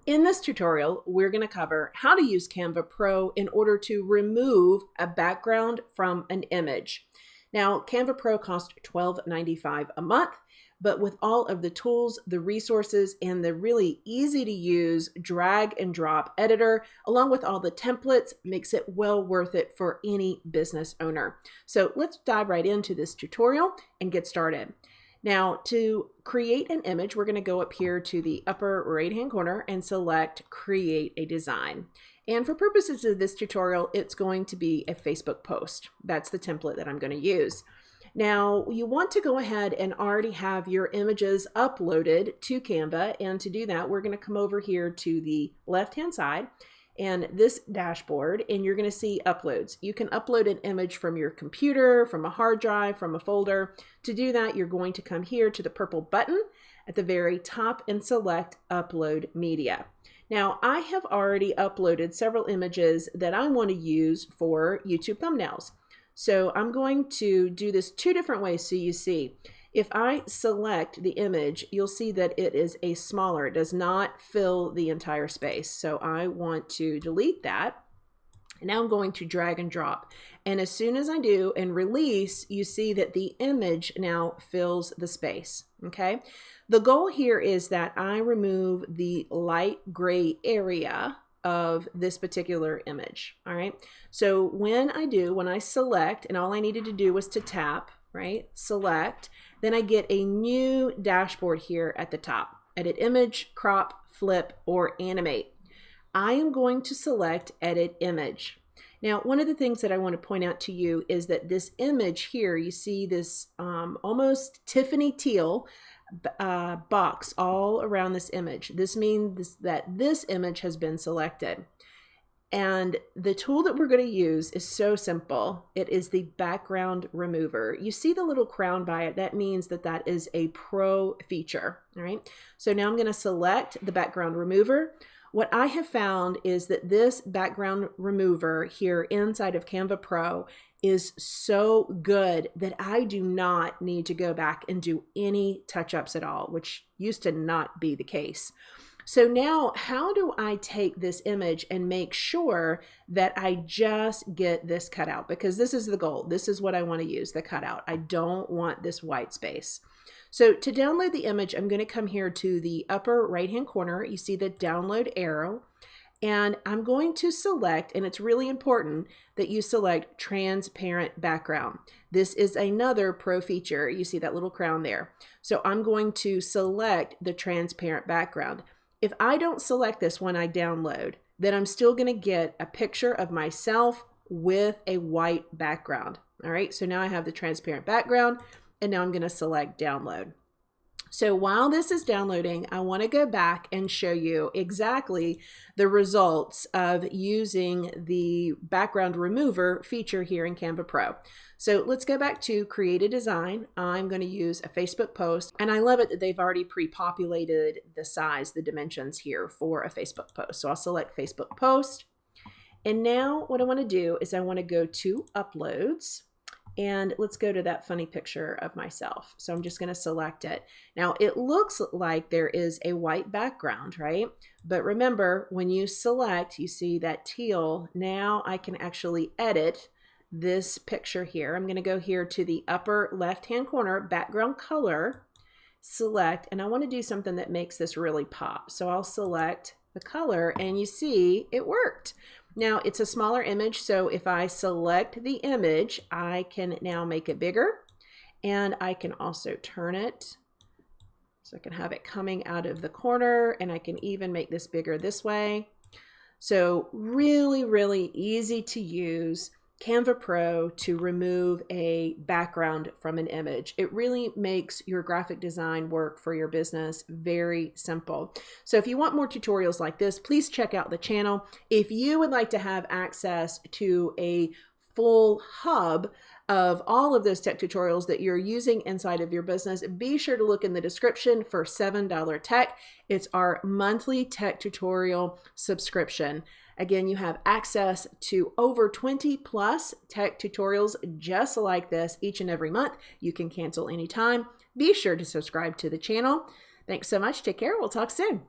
In this tutorial, we're going to cover how to use Canva Pro in order to remove a background from an image. Now, Canva Pro costs $12.95 a month, but with all of the tools, the resources, and the really easy to use drag and drop editor, along with all the templates, makes it well worth it for any business owner. So let's dive right into this tutorial and get started. Now, to create an image, we're going to go up here to the upper right-hand corner and select Create a Design. And for purposes of this tutorial, it's going to be a Facebook post. That's the template that I'm going to use. Now, you want to go ahead and already have your images uploaded to Canva. And to do that, we're going to come over here to the left-hand side and this dashboard, and you're going to see uploads. You can upload an image from your computer, from a hard drive, from a folder. To do that, you're going to come here to the purple button at the very top and select Upload Media. Now, I have already uploaded several images that I want to use for YouTube thumbnails. So I'm going to do this two different ways so you see. If I select the image, you'll see that it is a smaller, it does not fill the entire space. So I want to delete that. And now I'm going to drag and drop. And as soon as I do and release, you see that the image now fills the space, okay? The goal here is that I remove the light gray area of this particular image, all right? So when I select, and all I needed to do was to tap, right? Select, then I get a new dashboard here at the top. Edit image, crop, flip, or animate. I am going to select edit image. Now, one of the things that I want to point out to you is that this image here, you see this almost Tiffany teal box all around this image. This means that this image has been selected. And the tool that we're going to use is so simple. It is the background remover. You see the little crown by it. That means that that is a pro feature. All right. So now I'm going to select the background remover. What I have found is that this background remover here inside of Canva Pro is so good that I do not need to go back and do any touch-ups at all, which used to not be the case. So now, how do I take this image and make sure that I just get this cutout? Because this is the goal. This is what I want to use, the cutout. I don't want this white space. So to download the image, I'm going to come here to the upper right-hand corner. You see the download arrow. And I'm going to select, and it's really important that you select transparent background. This is another pro feature. You see that little crown there. So I'm going to select the transparent background. If I don't select this when I download, then I'm still going to get a picture of myself with a white background. All right, so now I have the transparent background, and now I'm going to select download. So while this is downloading, I want to go back and show you exactly the results of using the background remover feature here in Canva Pro. So let's go back to create a design. I'm going to use a Facebook post, and I love it that they've already pre-populated the size, the dimensions here for a Facebook post. So I'll select Facebook post. And now what I want to do is I want to go to uploads. And let's go to that funny picture of myself. So I'm just going to select it. Now it looks like there is a white background, right? But remember, when you select, you see that teal. Now I can actually edit this picture here. I'm going to go here to the upper left-hand corner, background color, select, and I want to do something that makes this really pop. So I'll select the color, and you see it worked. Now it's a smaller image, so if I select the image, I can now make it bigger, and I can also turn it so I can have it coming out of the corner, and I can even make this bigger this way. So really, really easy to use Canva Pro to remove a background from an image. It really makes your graphic design work for your business very simple. So if you want more tutorials like this, please check out the channel. If you would like to have access to a full hub of all of those tech tutorials that you're using inside of your business, be sure to look in the description for $7 Tech. It's our monthly tech tutorial subscription. Again, you have access to over 20 plus tech tutorials just like this each and every month. You can cancel anytime. Be sure to subscribe to the channel. Thanks so much. Take care. We'll talk soon.